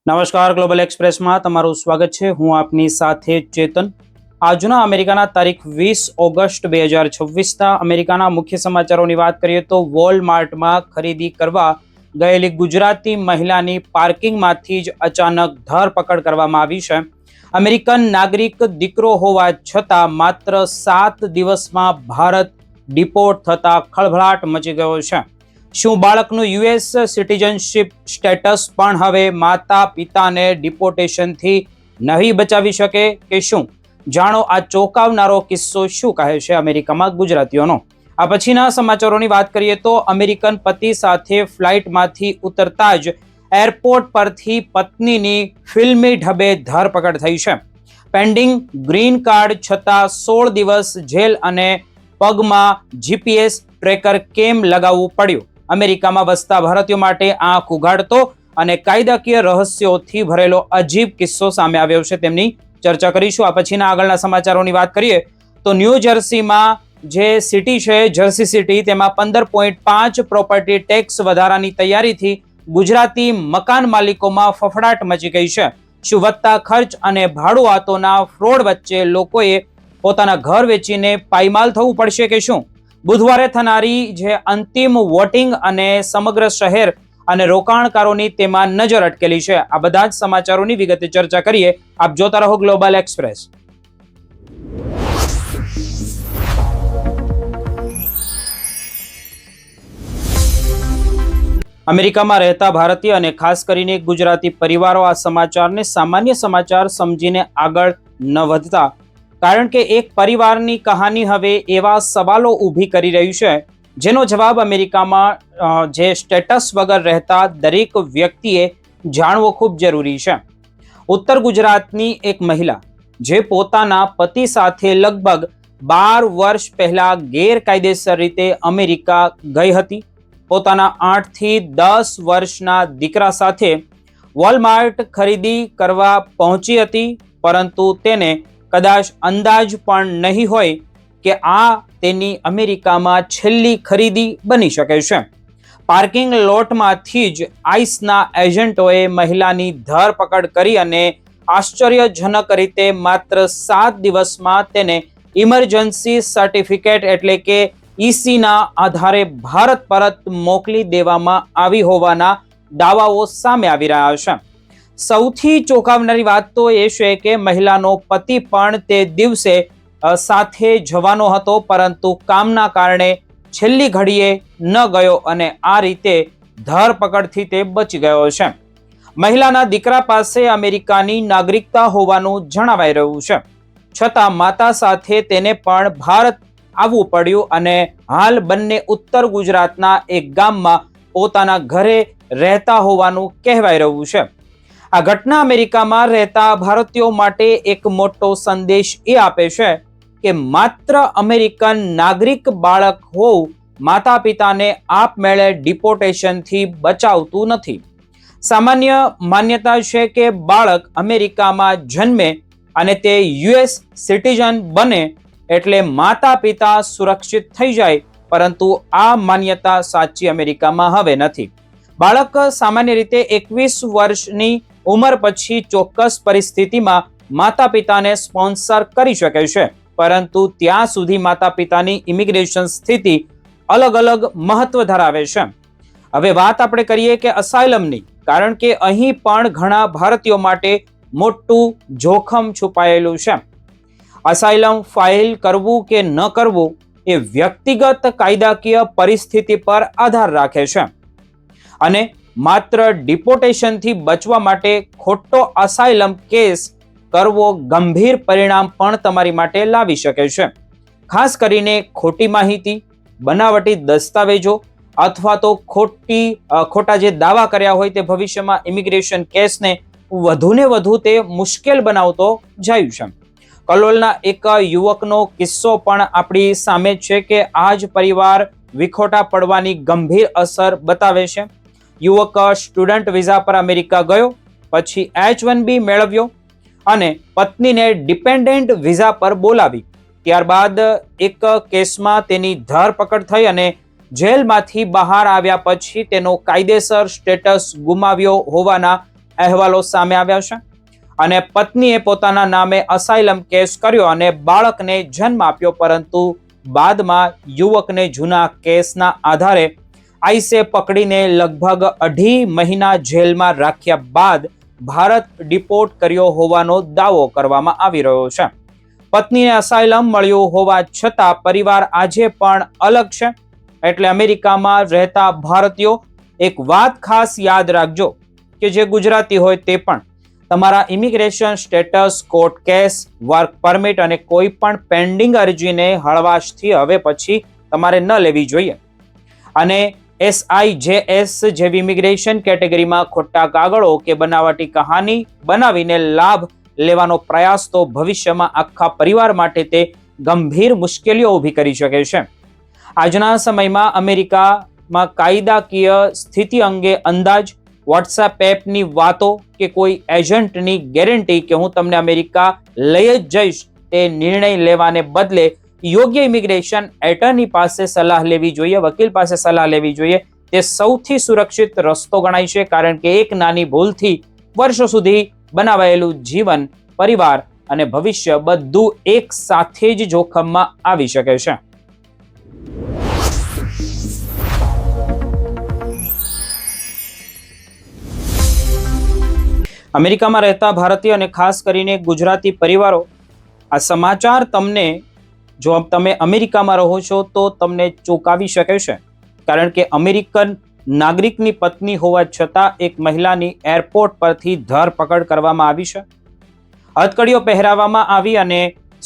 નમસ્કાર, ગ્લોબલ એક્સપ્રેસમાં તમારું સ્વાગત છે. હું આપની સાથે ચેતન. આજના અમેરિકાના તારીખ 20 ઓગસ્ટ 2026ના અમેરિકાના મુખ્ય સમાચારોની વાત કરીએ તો વોલમાર્ટમાં ખરીદી કરવા ગયેલી ગુજરાતી મહિલાની પાર્કિંગમાંથી જ અચાનક ધરપકડ કરવામાં આવી છે. અમેરિકન નાગરિક દીકરો હોવા છતાં માત્ર 7 દિવસમાં ભારત ડિપોર્ટ થતા ખળભળાટ મચી ગયો છે. શું બાળકનું યુએસ સિટીઝનશિપ સ્ટેટસ પણ હવે માતા પિતાને ડિપોર્ટેશનથી નહીં બચાવી શકે કે શું? જાણો આ ચોંકાવનારો કિસ્સો શું કહે છે અમેરિકામાં ગુજરાતીઓનો. આ પછીના સમાચારોની વાત કરીએ તો અમેરિકન પતિ સાથે ફ્લાઇટમાંથી ઉતરતા જ એરપોર્ટ પરથી પત્નીની ફિલ્મી ઢબે ધરપકડ થઈ છે. પેન્ડિંગ ગ્રીન કાર્ડ છતાં 16 દિવસ જેલ અને પગમાં જીપીએસ ટ્રેકર કેમ લગાવવું પડ્યું? અમેરિકામાં વસતા ભારતીયો માટે આંખ ઉઘાડતો અને કાયદાકીય રહસ્યોથી ભરેલો અજીબ કિસ્સો સામે આવ્યો છે. તેમની ચર્ચા કરીશું. આ પછીના આગળના સમાચારોની વાત કરીએ તો ન્યૂ જર્સીમાં જે સિટી છે જર્સી સિટી, તેમાં 15.5 પ્રોપર્ટી ટેક્સ વધારાની તૈયારીથી ગુજરાતી મકાન માલિકોમાં ફફડાટ મચી ગઈ છે. શું વધતા ખર્ચ અને ભાડુઆતોના ફ્રોડ વચ્ચે લોકોએ પોતાના ઘર વેચીને પાયમાલ થવું પડશે કે શું? બુધવારે થનારી જે અંતિમ વોટિંગ અને સમગ્ર શહેર અને રોકાણકારોની તેમાં નજર અટકેલી છે. આ બધા જ સમાચારોની વિગતે ચર્ચા કરીએ. આપ જોતા રહો ગ્લોબલ એક્સપ્રેસ. અમેરિકામાં રહેતા ભારતીય અને ખાસ કરીને ગુજરાતી પરિવારો આ સમાચારને સામાન્ય સમાચાર સમજીને આગળ ન વધતા, કારણ કે એક પરિવારની કહાની હવે એવા સવાલો ઊભી કરી રહી છે જેનો જવાબ અમેરિકામાં જે સ્ટેટસ વગર રહેતા દરેક વ્યક્તિએ જાણવો ખૂબ જરૂરી છે. ઉત્તર ગુજરાતની એક મહિલા જે પોતાના પતિ સાથે લગભગ 12 વર્ષ પહેલા ગેરકાયદેસર રીતે અમેરિકા ગઈ હતી. પોતાના 8 થી 10 વર્ષના દીકરા સાથે વોલમાર્ટ ખરીદી કરવા પહોંચી હતી, પરંતુ તેને કદાચ અંદાજ પણ નહીં હોય કે આ તેની અમેરિકામાં છેલ્લી ખરીદી બની શકે છે. પાર્કિંગ લોટમાંથી જ આઈસના એજન્ટોએ મહિલાની ધરપકડ કરી અને આશ્ચર્યજનક રીતે માત્ર 7 દિવસમાં તેને ઇમરજન્સી સર્ટિફિકેટ એટલે કે ઈસીના આધારે ભારત પરત મોકલી દેવામાં આવી હોવાના દાવાઓ સામે આવી રહ્યા છે. સૌથી ચોંકાવનારી વાત તો એ છે કે મહિલાનો પતિ પણ તે દિવસે સાથે જવાનો હતો, પરંતુ કામના કારણે છેલ્લી ઘડીએ ન ગયો અને આ રીતે ધરપકડથી તે બચી ગયો છે. મહિલાના દીકરા પાસે અમેરિકાની નાગરિકતા હોવાનું જણાવાઈ રહ્યું છે, છતાં માતા સાથે તેને પણ ભારત આવવું પડ્યું અને હાલ બંને ઉત્તર ગુજરાતના એક ગામમાં પોતાના ઘરે રહેતા હોવાનું કહેવાય રહ્યું છે. આ ઘટના અમેરિકામાં રહેતા ભારતીયો માટે એક મોટો સંદેશ એ આપે છે કે માત્ર અમેરિકન નાગરિક બાળક હોવું માતા પિતાને આપમેળે ડિપોર્ટેશનથી બચાવતું નથી. સામાન્ય માન્યતા છે કે બાળક અમેરિકામાં જન્મે અને તે યુએસ સિટીઝન બને એટલે માતા પિતા સુરક્ષિત થઈ જાય, પરંતુ આ માન્યતા સાચી અમેરિકામાં હવે નથી. બાળક સામાન્ય રીતે 21 વર્ષની ઉંમર પછી ચોક્કસ પરિસ્થિતિમાં માતા પિતાને સ્પોન્સર કરી શકે છે, પરંતુ ત્યાં સુધી માતા પિતાની ઇમિગ્રેશન સ્થિતિ અલગ અલગ મહત્વ ધરાવે છે. હવે વાત આપણે કરીએ કે અસાયલમની, કારણ કે અહીં પણ ઘણા ભારતીયો માટે મોટું જોખમ છુપાયેલું છે. અસાયલમ ફાઇલ કરવું કે ન કરવું એ વ્યક્તિગત કાયદાકીય પરિસ્થિતિ પર આધાર રાખે છે, અને માત્ર ડિપોર્ટેશનથી બચવા માટે ખોટો અસાયલમ કેસ કરવો ગંભીર પરિણામ પણ તમારી માટે લાવી શકે છે. ખાસ કરીને ખોટી માહિતી, બનાવટી દસ્તાવેજો અથવા તો ખોટા જે દાવા કર્યા હોય તે ભવિષ્યમાં ઇમિગ્રેશન કેસને વધુને વધુ તે મુશ્કેલ બનાવતો જાય છે. કલોલના એક યુવકનો કિસ્સો પણ આપણી સામે છે કે આ જ પરિવાર વિખોટા પડવાની ગંભીર અસર બતાવે છે. યુવક સ્ટુડન્ટ વિઝા પર અમેરિકા ગયો, પછી H1B મેળવ્યો અને પત્નીને ડિપેન્ડન્ટ વિઝા પર બોલાવી. ત્યારબાદ એક કેસમાં તેની ધરપકડ થઈ અને જેલમાંથી બહાર આવ્યા પછી તેનો કાયદેસર સ્ટેટસ ગુમાવ્યો હોવાના અહેવાલો સામે આવ્યા છે અને પત્નીએ પોતાના નામે અસાઇલમ કેસ કર્યો અને બાળકને જન્મ આપ્યો, પરંતુ બાદમાં યુવકને જૂના કેસના આધારે આઈસે પકડીને લગભગ 2.5 મહિના જેલમાં રાખ્યા બાદ ભારત ડિપોર્ટ કર્યો હોવાનો દાવો કરવામાં આવી રહ્યો છે. પત્નીને અસાઇલમ મળ્યું હોવા છતાં પરિવાર આજે પણ અલગ છે. એટલે અમેરિકામાં રહેતા ભારતીયો એક વાત ખાસ યાદ રાખજો કે જે ગુજરાતી હોય તે પણ તમારા immigration status, court case, work permit અને કોઈ પણ પેન્ડિંગ અરજીને હળવાશથી હવે પછી તમારે ન લેવી જોઈએ. અને SIJS જેવી ઇમિગ્રેશન કેટેગરીમાં ખોટા કાગળો કે બનાવટી કહાની બનાવીને લાભ લેવાનો પ્રયાસ તો ભવિષ્યમાં આખા પરિવાર માટે તે ગંભીર મુશ્કેલીઓ ઊભી કરી શકે છે. આજના સમયમાં અમેરિકામાં કાયદાકીય સ્થિતિ અંગે અંદાજ, વોટ્સએપ એપની વાતો કે કોઈ એજન્ટની ગેરંટી કે હું તમને અમેરિકા લઈ જ જઈશ તે નિર્ણય લેવાને બદલે યોગ્ય ઇમિગ્રેશન એટર્ની પાસે સલાહ લેવી જોઈએ, વકીલ પાસે સલાહ લેવી જોઈએ. તે સૌથી સુરક્ષિત રસ્તો ગણાય છે, કારણ કે એક નાની ભૂલથી વર્ષો સુધી બનાવાયેલું જીવન, પરિવાર અને ભવિષ્ય બધું એક સાથે જ જોખમમાં આવી શકે છે. અમેરિકામાં રહેતા ભારતીય અને ખાસ કરીને ગુજરાતી પરિવારો, આ સમાચાર તમને, જો તમે અમેરિકામાં રહો છો તો તમને ચોંકાવી શકે છે, કારણ કે અમેરિકન નાગરિકની પત્ની હોવા છતાં એક મહિલાની એરપોર્ટ પરથી ધરપકડ કરવામાં આવી છે, હથકડીઓ પહેરાવવામાં આવી અને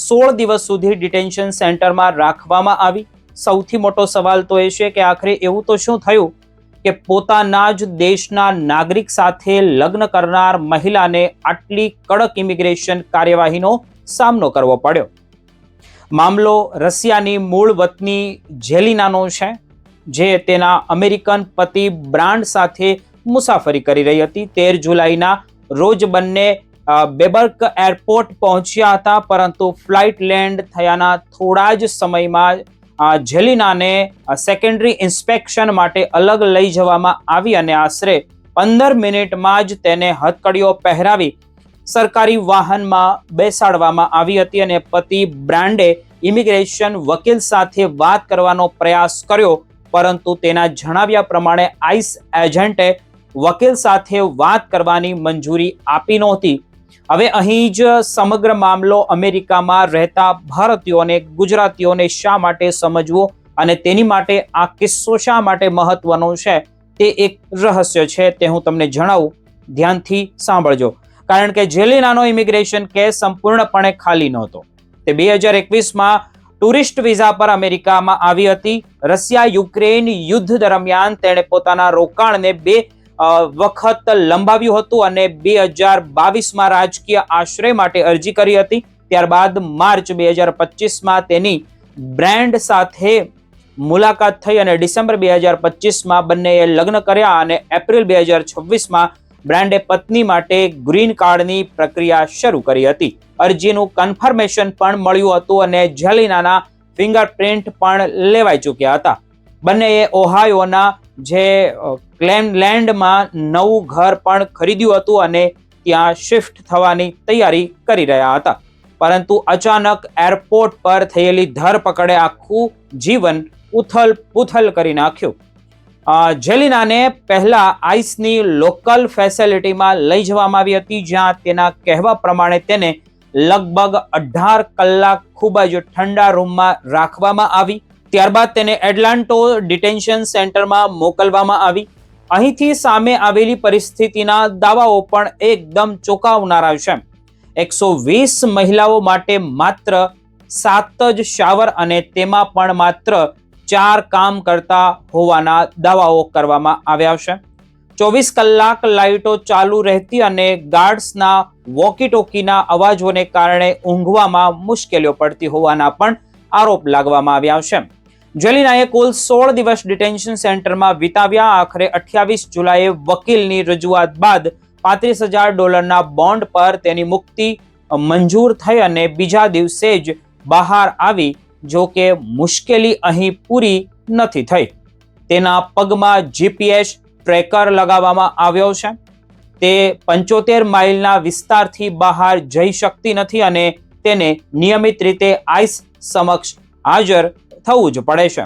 16 દિવસ સુધી ડિટેન્શન સેન્ટરમાં રાખવામાં આવી. સૌથી મોટો સવાલ તો એ છે કે આખરે એવું તો શું થયું કે પોતાના જ દેશના નાગરિક સાથે લગ્ન કરનાર મહિલાને આટલી કડક ઇમિગ્રેશન કાર્યવાહીનો સામનો કરવો પડ્યો. મામલો રશિયાની મૂળ વતની જેલિનાનો છે, જે તેના અમેરિકન પતિ બ્રાન્ડ સાથે મુસાફરી કરી રહી હતી. 13 જુલાઈના રોજ બંને બેબર્ક એરપોર્ટ પહોંચ્યા હતા, પરંતુ ફ્લાઇટ લેન્ડ થયાના થોડા જ સમયમાં જેલિનાને સેકન્ડરી ઇન્સ્પેક્શન માટે અલગ લઈ જવામાં આવી અને આશરે 15 મિનિટમાં જ તેને હથકડીઓ પહેરાવી સરકારી વાહનમાં બેસાડવામાં આવી હતી અને પતિ બ્રાન્ડે ઇમિગ્રેશન વકીલ સાથે વાત કરવાનો પ્રયાસ કર્યો, પરંતુ તેના જણાવ્યા પ્રમાણે આઈસ એજન્ટે વકીલ સાથે વાત કરવાની મંજૂરી આપી નહોતી. હવે અહીં જ સમગ્ર મામલો અમેરિકામાં રહેતા ભારતીયોને, ગુજરાતીઓને શા માટે સમજવો અને તેની માટે આ કિસ્સો શા માટે મહત્વનો છે તે એક રહસ્ય છે, તે હું તમને જણાવું. ધ્યાનથી સાંભળજો, કારણ કે જેલિનાનો ઇમિગ્રેશન કેસ સંપૂર્ણપણે ખાલી નહોતો. તે 2021માં ટુરિસ્ટ વિઝા પર અમેરિકામાં આવી હતી. રશિયા યુક્રેન યુદ્ધ દરમિયાન તેણે પોતાના રોકાણને 2 વખત લંબાવ્યું હતું અને 2022માં રાજકીય આશ્રય માટે અરજી કરી હતી. ત્યારબાદ માર્ચ 2025માં તેની બ્રાન્ડ સાથે મુલાકાત થઈ અને ડિસેમ્બર 2025માં બંનેએ લગ્ન કર્યા અને એપ્રિલ 2026માં બ્રાન્ડે પત્ની માટે ગ્રીન કાર્ડની પ્રક્રિયા શરૂ કરી હતી. અરજીનું કન્ફર્મેશન પણ મળ્યું હતું અને જેલિનાના ફિંગરપ્રિન્ટ પણ લેવાઈ ચૂક્યા હતા. બંનેએ ઓહાયોના જે ક્લેમલેન્ડમાં નવું ઘર પણ ખરીદ્યું હતું અને ત્યાં શિફ્ટ થવાની તૈયારી કરી રહ્યા હતા. પરંતુ અચાનક એરપોર્ટ પર થયેલી ધરપકડે આખું જીવન ઉથલ-પુથલ કરી નાખ્યું. જેલિનાને પહેલા આઈસની લોકલ ફેસિલિટીમાં લઈ જવામાં આવી હતી, જ્યાં તેના કહેવા પ્રમાણે તેને લગભગ 18 કલાક ખૂબ જ ઠંડા રૂમમાં રાખવામાં આવી. ત્યારબાદ તેને એટલાન્ટો ડિટેન્શન સેન્ટરમાં મોકલવામાં આવી. અહીંથી સામે આવેલી પરિસ્થિતિના દાવાઓ પણ એકદમ ચોંકાવનારા છે. 120 મહિલાઓ માટે માત્ર 7 જ શાવર અને તેમાં પણ માત્ર 4 કામ કરતા હોવાના દાવાઓ કરવામાં આવ્યા છે. 24 કલાક લાઇટો ચાલુ રહેતી અને ગાર્ડ્સના વોકી-ટોકીના અવાજોને કારણે ઊંઘવામાં મુશ્કેલીઓ પડતી હોવાના પણ આરોપ લાગવામાં આવ્યા છે. જેલિનાએ કુલ 16 દિવસ ડિટેન્શન સેન્ટરમાં વિતાવ્યા. આખરે 28 જુલાઈએ વકીલની રજૂઆત બાદ $35,000 બોન્ડ પર તેની મુક્તિ મંજૂર થઈ અને બીજા દિવસે જ બહાર આવી. જો કે મુશ્કેલી અહીં પૂરી નથી થઈ. તેના પગમાં GPS ટ્રેકર લગાવવામાં આવ્યો છે. તે 75 માઇલના વિસ્તારથી બહાર જઈ શકતી નથી અને તેને નિયમિત રીતે આઈસ સમક્ષ હાજર થવું જ પડે છે.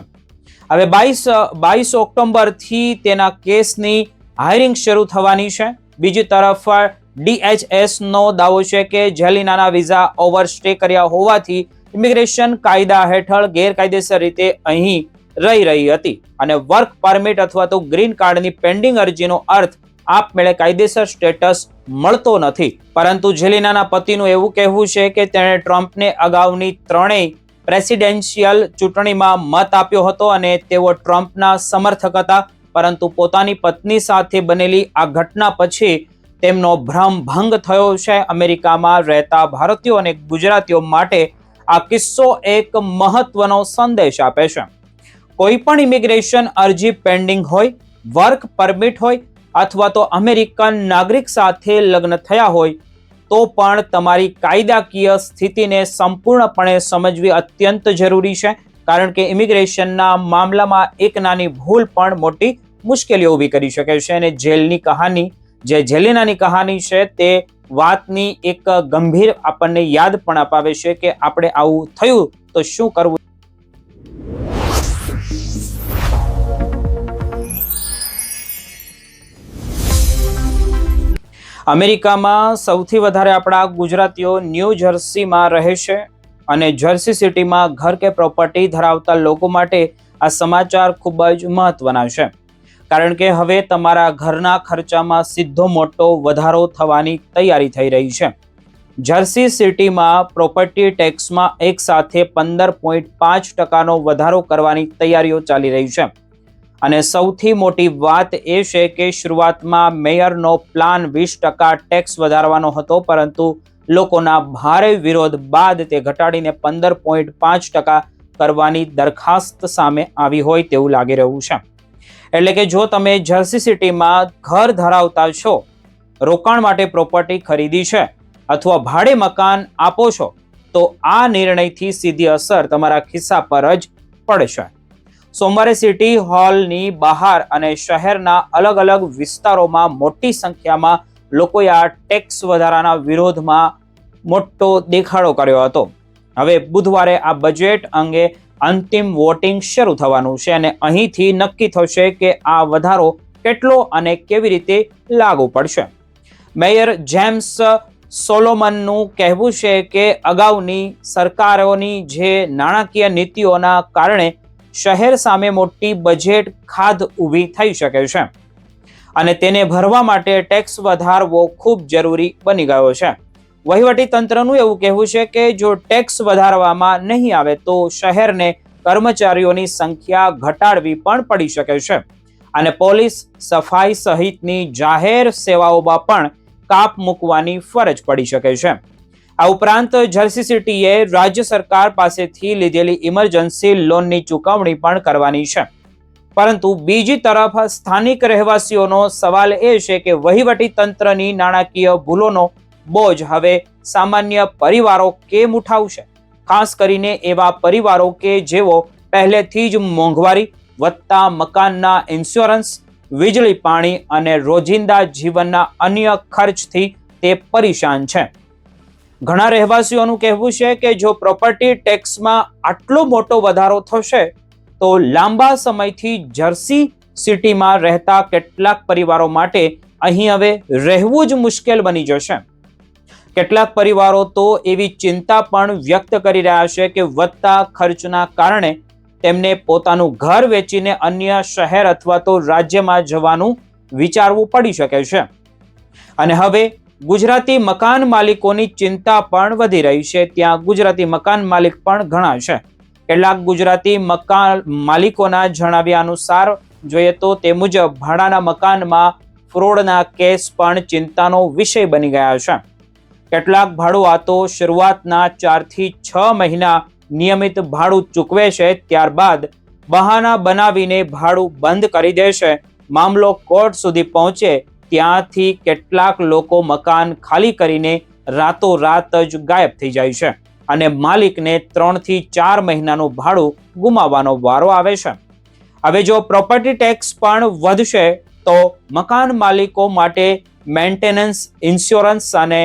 હવે 22 ઓક્ટોબરથી તેના કેસની હાયરિંગ શરૂ થવાની છે. બીજી તરફ DHS નો દાવો છે કે જેલિનાના વિઝા ઓવરસ્ટે કર્યા હોવાથી ઇમિગ્રેશન કાયદા હેઠળ ગેરકાયદેસર રીતે અહીં રહી હતી અને વર્ક પરમિટ અથવા તો ગ્રીન કાર્ડની પેન્ડિંગ અરજીનો અર્થ આપમેળે કાયદેસર સ્ટેટસ મળતો નથી. પરંતુ જેલિનાના પતિનું એવું કહેવું છે કે તેણે ટ્રમ્પને અગાઉની ત્રણેય પ્રેસિડેન્શિયલ ચૂંટણીમાં મત આપ્યો હતો અને તેઓ ટ્રમ્પના સમર્થક હતા, પરંતુ પોતાની પત્ની સાથે બનેલી આ ઘટના પછી તેમનો ભ્રમ ભંગ થયો છે. અમેરિકામાં રહેતા ભારતીયો અને ગુજરાતીઓ માટે આ કિસ્સો એક મહત્વનો સંદેશ આપે છે. કોઈ પણ ઇમિગ્રેશન અરજી પેન્ડિંગ હોય, વર્ક પરમિટ હોય અથવા તો અમેરિકન નાગરિક સાથે લગ્ન થયા હોય તો પણ તમારી કાયદાકીય સ્થિતિને સંપૂર્ણપણે સમજવી અત્યંત જરૂરી છે, કારણ કે ઇમિગ્રેશનના મામલામાં એક નાની ભૂલ પણ મોટી મુશ્કેલીઓ ઊભી કરી શકે છે. અને જેલની કહાની, જે જેલિનાની કહાની છે, તે વાતની એક ગંભીર આપણને યાદ પણ અપાવે છે કે આપણે આવું થયું તો શું કરવું. અમેરિકામાં સૌથી વધારે આપણા ગુજરાતીઓ ન્યૂ જર્સીમાં રહે છે અને જર્સી સિટીમાં ઘર કે પ્રોપર્ટી ધરાવતા લોકો માટે આ સમાચાર ખૂબ જ મહત્વના છે, કારણ કે હવે તમારા ઘરના ખર્ચામાં સીધો મોટો વધારો થવાની તૈયારી થઈ રહી છે. જર્સી સિટીમાં પ્રોપર્ટી ટેક્સમાં એક સાથે 15.5% વધારો કરવાની તૈયારીઓ ચાલી રહી છે. અને સૌથી મોટી વાત એ છે કે શરૂઆતમાં મેયરનો પ્લાન 20% ટેક્સ વધારવાનો હતો, પરંતુ લોકોના ભારે વિરોધ બાદ તે ઘટાડીને 15.5% કરવાની દરખાસ્ત સામે આવી હોય તેવું લાગી રહ્યું છે. એટલે કે જો તમે જર્સી સિટીમાં ઘર ધરાવતા છો, રોકાણ માટે પ્રોપર્ટી ખરીદી છે અથવા ભાડે મકાન આપો છો, તો આ નિર્ણયથી સીધી અસર તમારા ખિસ્સા પર જ પડશે. સોમવારે સિટી હોલની બહાર અને શહેરના અલગ અલગ વિસ્તારોમાં મોટી સંખ્યામાં લોકોએ આ ટેક્સ વધારાના વિરોધમાં મોટો દેખાડો કર્યો હતો. હવે બુધવારે આ બજેટ અંગે અંતિમ વોટિંગ શરૂ થવાનું છે અને અહીંથી નક્કી થશે કે આ વધારો કેટલો અને કેવી રીતે લાગુ પડશે. મેયર જેમ્સ સોલોમનનું કહેવું છે કે અગાઉની સરકારોની જે નાણાકીય નીતિઓના કારણે શહેર સામે મોટી બજેટ ખાધ ઊભી થઈ શકે છે અને તેને ભરવા માટે ટેક્સ વધારવો ખૂબ જરૂરી બની ગયો છે. વહીવટી તંત્રનું એવું કહેવું છે કે જો ટેક્સ વધારવામાં નહીં આવે તો શહેરને કર્મચારીઓની સંખ્યા ઘટાડવી પણ પડી શકે છે અને પોલીસ, સફાઈ સહિતની જાહેર સેવાઓમાં પણ કાપ મૂકવાની ફરજ પડી શકે છે. આ ઉપરાંત જર્સી સિટીએ રાજ્ય સરકાર પાસેથી લીધેલી ઇમરજન્સી લોનની ચૂકવણી પણ કરવાની છે. પરંતુ બીજી તરફ સ્થાનિક રહેવાસીઓનો સવાલ એ છે કે વહીવટી તંત્રની નાણાકીય ભૂલોનો બોજ હવે સામાન્ય પરિવારો કેમ ઉઠાવશે, ખાસ કરીને એવા પરિવારો કે જેઓ પહેલેથી જ મોંઘવારી, વધતા મકાનના ઇન્સ્યોરન્સ, વીજળી પાણી અને રોજિંદા જીવનના અન્ય ખર્ચથી તે પરેશાન છે. ઘણા રહેવાસીઓનું કહેવું છે કે જો પ્રોપર્ટી ટેક્સમાં આટલો મોટો વધારો થશે તો લાંબા સમયથી જર્સી સિટીમાં રહેતા કેટલાક પરિવારો માટે અહીં હવે રહેવું જ મુશ્કેલ બની જશે. કેટલાક પરિવારો તો એવી ચિંતા પણ વ્યક્ત કરી રહ્યા છે કે વધતા ખર્ચના કારણે તેમને પોતાનું ઘર વેચીને અન્ય શહેર અથવા તો રાજ્યમાં જવાનું વિચારવું પડી શકે છે. અને હવે ગુજરાતી મકાન માલિકોની ચિંતા પણ વધી રહી છે. ત્યાં ગુજરાતી મકાન માલિક પણ ઘણા છે. કેટલાક ગુજરાતી મકાન માલિકોના જણાવ્યા અનુસાર જોઈએ તો તે મુજબ ભાડાના મકાનમાં ફ્રોડના કેસ પણ ચિંતાનો વિષય બની ગયા છે. કેટલાક ભાડુઆતો શરૂઆતના 4 થી 6 મહિના નિયમિત ભાડું ચૂકવે છે, ત્યારબાદ બહાના બનાવીને ભાડું બંધ કરી દેશે. મામલો કોર્ટ સુધી પહોંચે ત્યાંથી કેટલાક લોકો મકાન ખાલી કરીને રાતોરાત જ ગાયબ થઈ જાય છે અને માલિકને 3 થી 4 મહિનાનું ભાડું ગુમાવવાનો વારો આવે છે. હવે જો પ્રોપર્ટી ટેક્સ પણ વધશે તો મકાન માલિકો માટે મેન્ટેનન્સ, ઇન્સ્યોરન્સ અને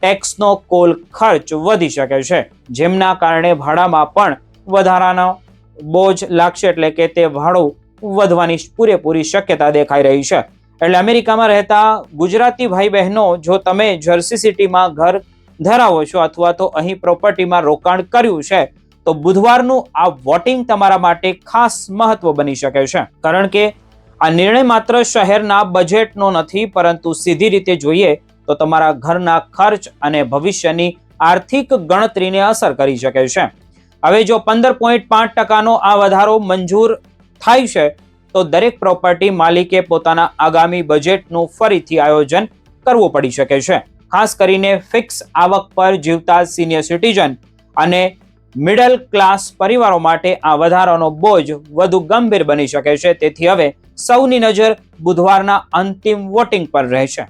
ટેક્સનો કુલ ખર્ચ વધી શકે છે, જેમના કારણે ભાડામાં પણ વધારાનો બોજ લાગશે, એટલે કે તે ભાડું વધવાની પૂરેપૂરી શક્યતા દેખાઈ રહી છે. એટલે અમેરિકામાં રહેતા ગુજરાતી ભાઈ બહેનો, જો તમે જર્સી સિટીમાં ઘર ધરાવો છો અથવા તો અહીં પ્રોપર્ટીમાં રોકાણ કર્યું છે, તો બુધવારનું આ વોટિંગ તમારા માટે ખાસ મહત્વ બની શકે છે, કારણ કે આ નિર્ણય માત્ર શહેરના બજેટનો નથી, પરંતુ સીધી રીતે જોઈએ તો તમારા ઘરના ખર્ચ અને ભવિષ્યની આર્થિક ગણતરીને અસર કરી શકે છે. હવે જો 15.5% આ વધારો મંજૂર થાય છે, તો દરેક પ્રોપર્ટી માલિકે પોતાના આગામી બજેટનું ફરીથી આયોજન કરવું પડી શકે છે. ખાસ કરીને ફિક્સ આવક પર જીવતા સિનિયર સિટીઝન અને મિડલ ક્લાસ પરિવારો માટે આ વધારાનો બોજ વધુ ગંભીર બની શકે છે. તેથી હવે સૌની નજર બુધવારના અંતિમ વોટિંગ પર રહેશે.